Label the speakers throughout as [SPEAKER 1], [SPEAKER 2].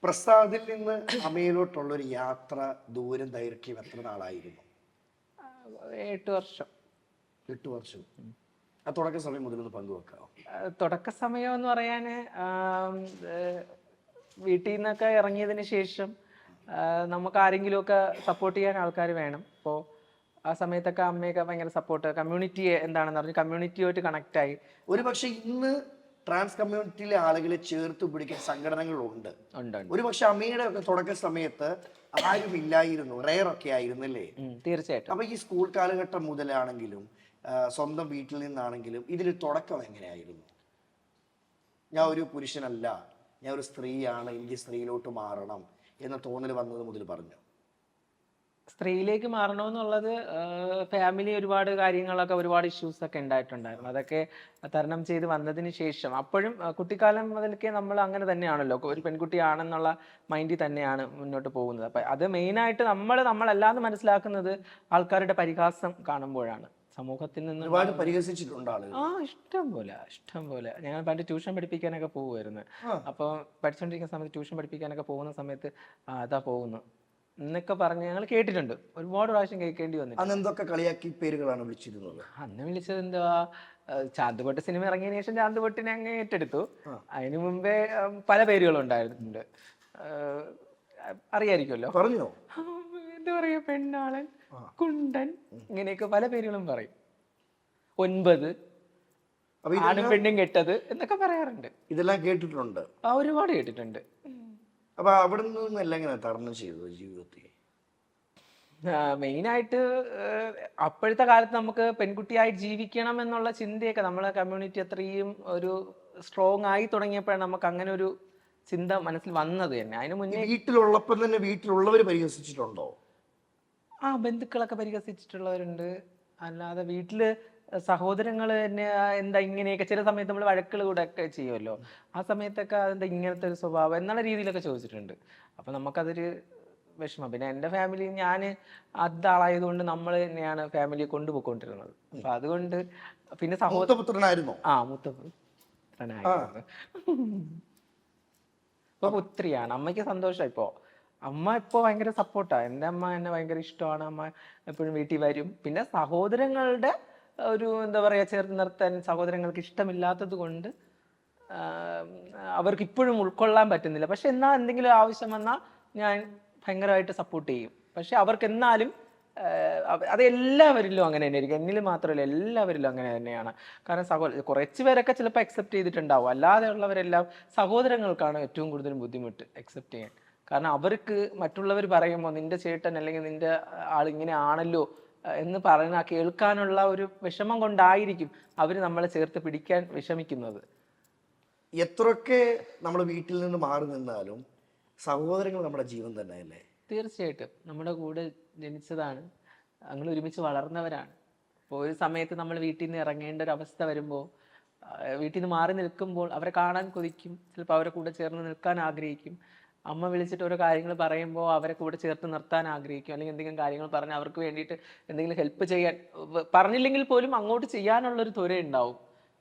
[SPEAKER 1] പ്രസാദിൽ നിന്ന് അമയിലോട്ടുള്ള ഒരു യാത്ര ദൂരം ദൈർഘ്യം എത്ര നാളായിരുന്നു?
[SPEAKER 2] 8 വർഷം.
[SPEAKER 1] 8 വർഷം. ആ തുടക്ക സമയം മുതലൊന്ന് പങ്കുവെക്കാം.
[SPEAKER 2] തുടക്ക സമയം എന്ന് പറയാൻ വീട്ടിൽ നിന്നൊക്കെ ഇറങ്ങിയതിന് ശേഷം നമുക്ക് ആരെങ്കിലുമൊക്കെ സപ്പോർട്ട് ചെയ്യാൻ ആൾക്കാർ വേണം. അപ്പോൾ ആ സമയത്തൊക്കെ അമ്മയൊക്കെ ഭയങ്കര സപ്പോർട്ട്, കമ്മ്യൂണിറ്റി എന്താണെന്ന് പറഞ്ഞ് കമ്മ്യൂണിറ്റിയുമായിട്ട് കണക്ട് ആയി.
[SPEAKER 1] ഒരു പക്ഷെ ഇന്ന് ട്രാൻസ് കമ്മ്യൂണിറ്റിയിലെ ആളുകളെ ചേർത്ത് പിടിക്കുന്ന സംഘടനകളുണ്ട്. ഒരു പക്ഷെ അമ്മയുടെ ഒക്കെ തുടക്ക സമയത്ത് ആരും ഇല്ലായിരുന്നു, റെയർ ഒക്കെ ആയിരുന്നു അല്ലേ?
[SPEAKER 2] തീർച്ചയായിട്ടും.
[SPEAKER 1] അപ്പൊ ഈ സ്കൂൾ കാലഘട്ടം മുതലാണെങ്കിലും സ്വന്തം വീട്ടിൽ നിന്നാണെങ്കിലും ഇതിൽ തുടക്കം എങ്ങനെയായിരുന്നു? ഞാൻ ഒരു പുരുഷനല്ല, ഞാൻ ഒരു സ്ത്രീയാണ്, എനിക്ക് സ്ത്രീയിലോട്ട് മാറണം എന്ന തോന്നൽ വന്നത് മുതൽ പറഞ്ഞു.
[SPEAKER 2] സ്ത്രീയിലേക്ക് മാറണമെന്നുള്ളത് ഫാമിലി ഒരുപാട് കാര്യങ്ങളൊക്കെ, ഒരുപാട് ഇഷ്യൂസ് ഒക്കെ ഉണ്ടായിട്ടുണ്ടായിരുന്നു. അതൊക്കെ തരണം ചെയ്ത് വന്നതിന് ശേഷം, അപ്പോഴും കുട്ടിക്കാലം മുതൽക്കേ നമ്മൾ അങ്ങനെ തന്നെയാണല്ലോ, ഒരു പെൺകുട്ടിയാണെന്നുള്ള മൈൻഡിൽ തന്നെയാണ് മുന്നോട്ട് പോകുന്നത്. അപ്പം അത് മെയിനായിട്ട് നമ്മളല്ലാന്ന് മനസ്സിലാക്കുന്നത് ആൾക്കാരുടെ പരിഹാസം കാണുമ്പോഴാണ്. സമൂഹത്തിൽ നിന്ന്
[SPEAKER 1] ഒരുപാട് പരിഹസിച്ചിട്ടുണ്ട് ആളുകൾ.
[SPEAKER 2] ഇഷ്ടം പോലെ. ഞങ്ങൾ പണ്ട് ട്യൂഷൻ പഠിപ്പിക്കാനൊക്കെ പോകുമായിരുന്നു. അപ്പോൾ പഠിച്ചുകൊണ്ടിരിക്കുന്ന സമയത്ത് ട്യൂഷൻ പഠിപ്പിക്കാനൊക്കെ പോകുന്ന സമയത്ത് അതാ പോകുന്നു എന്നൊക്കെ പറഞ്ഞ് ഞങ്ങൾ കേട്ടിട്ടുണ്ട്. ഒരുപാട് പ്രാവശ്യം കേൾക്കേണ്ടി വന്നിട്ടുണ്ട്.
[SPEAKER 1] അന്ന് എന്തൊക്കെ കളിയാക്കി പേരുകളാണ് വിളിച്ചിരുന്നത്?
[SPEAKER 2] അന്ന് വിളിച്ചത് എന്തുവാ, ചാന്തുപൊട്ട് സിനിമ ഇറങ്ങിയതിനു ശേഷം ചാന്തുപൊട്ടിനെ അങ്ങ് ഏറ്റെടുത്തു. അതിനു മുമ്പേ പല പേരുകളുണ്ടായിട്ടുണ്ട്, അറിയായിരിക്കുമല്ലോ.
[SPEAKER 1] പറഞ്ഞോ?
[SPEAKER 2] എന്താ പറയാ, പെണ്ണാളൻ, കുണ്ടൻ, ഇങ്ങനെയൊക്കെ പല പേരുകളും പറയും. 9, ആണും പെണ്ണും കെട്ടത് എന്നൊക്കെ പറയാറുണ്ട്.
[SPEAKER 1] ഇതെല്ലാം കേട്ടിട്ടുണ്ട്,
[SPEAKER 2] ഒരുപാട് കേട്ടിട്ടുണ്ട്.
[SPEAKER 1] അപ്പൊ അവിടെ നിന്നെല്ലാം എങ്ങനെ തരണം ചെയ്തത് ജീവിതത്തിൽ?
[SPEAKER 2] മെയിനായിട്ട് അപ്പോഴത്തെ കാലത്ത് നമുക്ക് പെൺകുട്ടിയായി ജീവിക്കണം എന്നുള്ള ചിന്തയൊക്കെ നമ്മളെ കമ്മ്യൂണിറ്റി അത്രയും ഒരു സ്ട്രോങ് ആയി തുടങ്ങിയപ്പോഴാണ് നമുക്ക് അങ്ങനെ ഒരു ചിന്ത മനസ്സിൽ വന്നത് തന്നെ. അതിന് മുന്നേ
[SPEAKER 1] വീട്ടിലുള്ളപ്പം തന്നെ വീട്ടിലുള്ളവർ പരിഹസിച്ചിട്ടുണ്ടോ?
[SPEAKER 2] ബന്ധുക്കളൊക്കെ പരിഹസിച്ചിട്ടുള്ളവരുണ്ട്. അല്ലാതെ വീട്ടില് സഹോദരങ്ങൾ തന്നെ എന്താ ഇങ്ങനെയൊക്കെ, ചില സമയത്ത് നമ്മൾ വഴക്കുകൾ കൂടെ ഒക്കെ ചെയ്യുമല്ലോ, ആ സമയത്തൊക്കെ അതെന്താ ഇങ്ങനത്തെ ഒരു സ്വഭാവം എന്നുള്ള രീതിയിലൊക്കെ ചോദിച്ചിട്ടുണ്ട്. അപ്പം നമുക്കതൊരു വിഷമം. പിന്നെ എൻ്റെ ഫാമിലി, ഞാൻ അതാളായതുകൊണ്ട് നമ്മൾ തന്നെയാണ് ഫാമിലിയെ കൊണ്ടുപോയിക്കൊണ്ടിരുന്നത്. അപ്പം അതുകൊണ്ട് പിന്നെ
[SPEAKER 1] സഹോദരനായിരുന്നു.
[SPEAKER 2] മൂത്തപുത്രനായിരുന്നു. ഇപ്പൊ പുത്രിയാണ്. അമ്മയ്ക്ക് സന്തോഷം. അമ്മ ഇപ്പോൾ ഭയങ്കര സപ്പോർട്ടാണ്. എൻ്റെ അമ്മ എന്നെ ഭയങ്കര ഇഷ്ടമാണ്. അമ്മ എപ്പോഴും വീട്ടിൽ വരും. പിന്നെ സഹോദരങ്ങളുടെ ഒരു എന്താ പറയുക, ചേർത്ത് നിർത്താൻ സഹോദരങ്ങൾക്ക് ഇഷ്ടമില്ലാത്തത് കൊണ്ട് അവർക്ക് ഇപ്പോഴും ഉൾക്കൊള്ളാൻ പറ്റുന്നില്ല. പക്ഷെ എന്നാൽ എന്തെങ്കിലും ആവശ്യം വന്നാൽ ഞാൻ ഭയങ്കരമായിട്ട് സപ്പോർട്ട് ചെയ്യും. പക്ഷെ അവർക്ക് എന്നാലും അത് എല്ലാവരിലും അങ്ങനെ തന്നെ ആയിരിക്കും, എന്നിൽ മാത്രമല്ല എല്ലാവരിലും അങ്ങനെ തന്നെയാണ്. കാരണം കുറച്ച് പേരൊക്കെ ചിലപ്പോൾ അക്സെപ്റ്റ് ചെയ്തിട്ടുണ്ടാവും, അല്ലാതെ ഉള്ളവരെല്ലാം സഹോദരങ്ങൾക്കാണ് ഏറ്റവും കൂടുതൽ ബുദ്ധിമുട്ട് അക്സെപ്റ്റ് ചെയ്യാൻ. കാരണം അവർക്ക് മറ്റുള്ളവർ പറയുമ്പോൾ നിന്റെ ചേട്ടൻ അല്ലെങ്കിൽ നിന്റെ ആൾ ഇങ്ങനെ ആണല്ലോ എന്ന് പറഞ്ഞാൽ കേൾക്കാനുള്ള ഒരു വിഷമം കൊണ്ടായിരിക്കും അവർ നമ്മളെ ചേർത്ത് പിടിക്കാൻ വിഷമിക്കുന്നത്.
[SPEAKER 1] എത്രയൊക്കെ നമ്മൾ വീട്ടിൽ നിന്ന് മാറി നിന്നാലും സഹോദരങ്ങൾ നമ്മുടെ ജീവൻ തന്നെയല്ലേ?
[SPEAKER 2] തീർച്ചയായിട്ടും നമ്മുടെ കൂടെ ജനിച്ചതാണ്, ഞങ്ങൾ ഒരുമിച്ച് വളർന്നവരാണ്. അപ്പോൾ ഒരു സമയത്ത് നമ്മൾ വീട്ടിൽ നിന്ന് ഇറങ്ങേണ്ട ഒരു അവസ്ഥ വരുമ്പോൾ, വീട്ടിൽ നിന്ന് മാറി നിൽക്കുമ്പോൾ അവരെ കാണാൻ കൊതിക്കും, ചിലപ്പോൾ അവരെ കൂടെ ചേർന്ന് നിൽക്കാൻ ആഗ്രഹിക്കും. അമ്മ വിളിച്ചിട്ട് ഓരോ കാര്യങ്ങൾ പറയുമ്പോൾ അവരെ കൂടെ ചേർത്ത് നിർത്താൻ ആഗ്രഹിക്കും, അല്ലെങ്കിൽ എന്തെങ്കിലും കാര്യങ്ങൾ പറഞ്ഞ് അവർക്ക് വേണ്ടിയിട്ട് എന്തെങ്കിലും ഹെൽപ്പ് ചെയ്യാൻ, പറഞ്ഞില്ലെങ്കിൽ പോലും അങ്ങോട്ട് ചെയ്യാനുള്ളൊരു ത്വര ഉണ്ടാവും.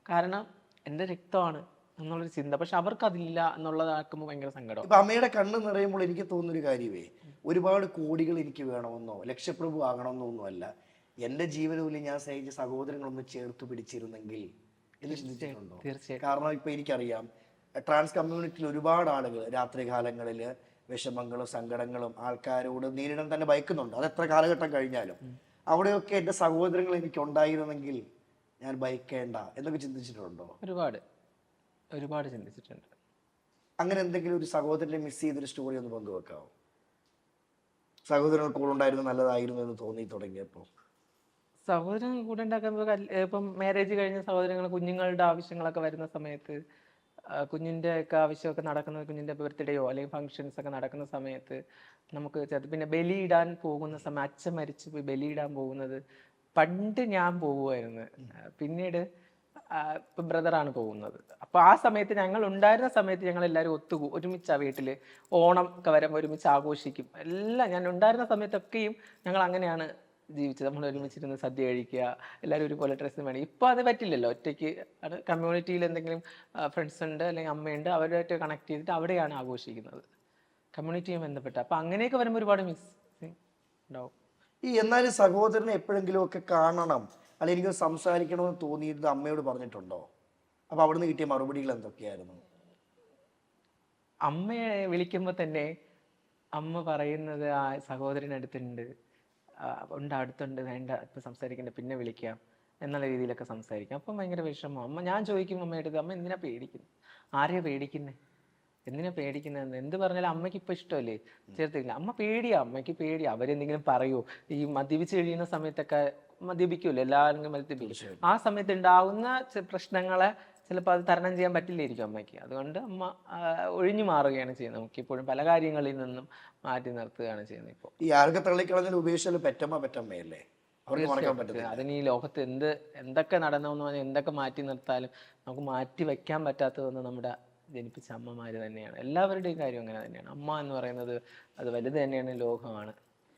[SPEAKER 2] കാരണം എൻ്റെ രക്തമാണ് എന്നുള്ളൊരു ചിന്ത. പക്ഷെ അവർക്കതില്ല എന്നുള്ളതാക്കുമ്പോൾ ഭയങ്കര സങ്കടം.
[SPEAKER 1] ഇപ്പൊ അമ്മയുടെ കണ്ണ് നിറയുമ്പോൾ എനിക്ക് തോന്നുന്നൊരു കാര്യമേ, ഒരുപാട് കോടികൾ എനിക്ക് വേണമെന്നോ ലക്ഷപ്രഭു ആകണമെന്നോ ഒന്നുമല്ല, എൻ്റെ ജീവനത്തിൽ ഞാൻ സ്നേഹിച്ച സഹോദരങ്ങളൊന്ന് ചേർത്ത് പിടിച്ചിരുന്നെങ്കിൽ എന്ന് ചിന്തിച്ചിട്ടുണ്ടോ?
[SPEAKER 2] തീർച്ചയായും.
[SPEAKER 1] കാരണം ഇപ്പൊ എനിക്കറിയാം, ട്രാൻസ് കമ്മ്യൂണിറ്റിയിൽ ഒരുപാട് ആളുകൾ രാത്രികാലങ്ങളിൽ വിഷമങ്ങളും സങ്കടങ്ങളും ആൾക്കാരോട് നേരിടാൻ തന്നെ ഭയക്കുന്നുണ്ട്. അത് എത്ര കാലഘട്ടം കഴിഞ്ഞാലും അവിടെയൊക്കെ എൻ്റെ സഹോദരങ്ങൾ എനിക്ക് ഉണ്ടായിരുന്നെങ്കിൽ ഞാൻ ഭയക്കേണ്ട എന്നൊക്കെ ചിന്തിച്ചിട്ടുണ്ടോ?
[SPEAKER 2] ഒരുപാട് ചിന്തിച്ചിട്ടുണ്ട്.
[SPEAKER 1] അങ്ങനെ എന്തെങ്കിലും ഒരു സഹോദരനെ മിസ് ചെയ്തൊരു സ്റ്റോറി ഒന്ന് പങ്കുവെക്കാവോ? സഹോദരങ്ങൾ കൂടെ ഉണ്ടായിരുന്നു നല്ലതായിരുന്നു എന്ന് തോന്നി തുടങ്ങിയപ്പോൾ?
[SPEAKER 2] സഹോദരങ്ങൾ കൂടെ ഉണ്ടാക്കുമ്പോൾ ഇപ്പം മാരേജ് കഴിഞ്ഞ സഹോദരങ്ങൾ കുഞ്ഞുങ്ങളുടെ ആവശ്യങ്ങളൊക്കെ വരുന്ന സമയത്ത്, കുഞ്ഞിൻ്റെ ഒക്കെ ആവശ്യമൊക്കെ നടക്കുന്ന, കുഞ്ഞിൻ്റെ ബർത്ത്ഡേയോ അല്ലെങ്കിൽ ഫങ്ഷൻസ് ഒക്കെ നടക്കുന്ന സമയത്ത് നമുക്ക് പിന്നെ ബലിയിടാൻ പോകുന്ന സമയം, അച്ഛൻ മരിച്ചു പോയി ബലിയിടാൻ പോകുന്നത് പണ്ട് ഞാൻ പോകുമായിരുന്നു. പിന്നീട് ഇപ്പം ബ്രദറാണ് പോകുന്നത്. അപ്പോൾ ആ സമയത്ത് ഞങ്ങൾ ഉണ്ടായിരുന്ന സമയത്ത് ഞങ്ങൾ എല്ലാവരും ഒരുമിച്ചാണ് വീട്ടിൽ ഓണം ഒക്കെ വരുമ്പോൾ ഒരുമിച്ച് ആഘോഷിക്കും. എല്ലാം ഞാൻ ഉണ്ടായിരുന്ന സമയത്തൊക്കെയും ഞങ്ങൾ അങ്ങനെയാണ് ജീവിച്ചത്. നമ്മൾ ഒരുമിച്ചിരുന്ന് സദ്യ കഴിക്കുക, എല്ലാവരും ഒരുപോലെ ഡ്രസ്സ് വേണം. ഇപ്പോൾ അത് പറ്റില്ലല്ലോ. ഒറ്റയ്ക്ക് അത് കമ്മ്യൂണിറ്റിയിൽ എന്തെങ്കിലും ഫ്രണ്ട്സ് ഉണ്ട് അല്ലെങ്കിൽ അമ്മയുണ്ട്, അവരുമായിട്ട് കണക്ട് ചെയ്തിട്ട് അവിടെയാണ് ആഘോഷിക്കുന്നത്. കമ്മ്യൂണിറ്റിയും ബന്ധപ്പെട്ട്. അപ്പൊ അങ്ങനെയൊക്കെ വരുമ്പോൾ ഒരുപാട് മിസ്സിങ് ഉണ്ടാവും.
[SPEAKER 1] എന്നാലും സഹോദരനെ എപ്പോഴെങ്കിലും ഒക്കെ കാണണം അല്ലെങ്കിൽ എനിക്ക് സംസാരിക്കണമെന്ന് തോന്നിയത് അമ്മയോട് പറഞ്ഞിട്ടുണ്ടോ? അപ്പൊ അവിടുന്ന് കിട്ടിയ മറുപടികൾ എന്തൊക്കെയായിരുന്നു?
[SPEAKER 2] അമ്മയെ വിളിക്കുമ്പോൾ തന്നെ അമ്മ പറയുന്നത് ആ സഹോദരൻ അടുത്തുണ്ട്, ഉണ്ട് അടുത്തുണ്ട്, വേണ്ട ഇപ്പൊ സംസാരിക്കണ്ട പിന്നെ വിളിക്കാം എന്നുള്ള രീതിയിലൊക്കെ സംസാരിക്കും. അപ്പം ഭയങ്കര വിഷമം. ഞാൻ ചോദിക്കും അമ്മയുടെ അടുത്ത്, അമ്മ എന്തിനാ പേടിക്കുന്നത്, ആരെയാ പേടിക്കുന്നത്, എന്തിനാ പേടിക്കുന്നത്, എന്ത് പറഞ്ഞാലും അമ്മയ്ക്ക് ഇപ്പൊ ഇഷ്ടമല്ലേ, ചേർത്തില്ല. അമ്മ പേടിയാ, അമ്മയ്ക്ക് പേടിയാ അവരെന്തെങ്കിലും പറയൂ. ഈ മദ്യപിച്ച് കഴിയുന്ന സമയത്തൊക്കെ മദ്യപിക്കുമല്ലോ, എല്ലാവരും മദ്യപിക്കും. ആ സമയത്ത് ഉണ്ടാവുന്ന പ്രശ്നങ്ങളെ ചിലപ്പോൾ അത് തരണം ചെയ്യാൻ പറ്റില്ലായിരിക്കും അമ്മയ്ക്ക്. അതുകൊണ്ട് അമ്മ ഒഴിഞ്ഞു മാറുകയാണ് ചെയ്യുന്നത്. നമുക്ക് ഇപ്പോഴും പല കാര്യങ്ങളിൽ നിന്നും മാറ്റി നിർത്തുകയാണ് ചെയ്യുന്നത്. ഇപ്പോൾ
[SPEAKER 1] ഈ ആരൊക്കെ തള്ളിക്കളഞ്ഞാൽ ഉപേക്ഷിച്ചാലും പെറ്റമ്മയല്ലേ, അവർക്ക് മറക്കാൻ പറ്റത്തില്ല.
[SPEAKER 2] അതിന് ഈ ലോകത്ത് എന്തൊക്കെ നടന്നെന്ന് പറഞ്ഞാൽ എന്തൊക്കെ മാറ്റി നിർത്താലും നമുക്ക് മാറ്റി വെക്കാൻ പറ്റാത്തതെന്ന് നമ്മുടെ ജനിപ്പിച്ച അമ്മമാര് തന്നെയാണ്. എല്ലാവരുടെയും കാര്യം അങ്ങനെ തന്നെയാണ്. അമ്മ എന്ന് പറയുന്നത് അത് വലുത് തന്നെയാണ്, ലോകമാണ്.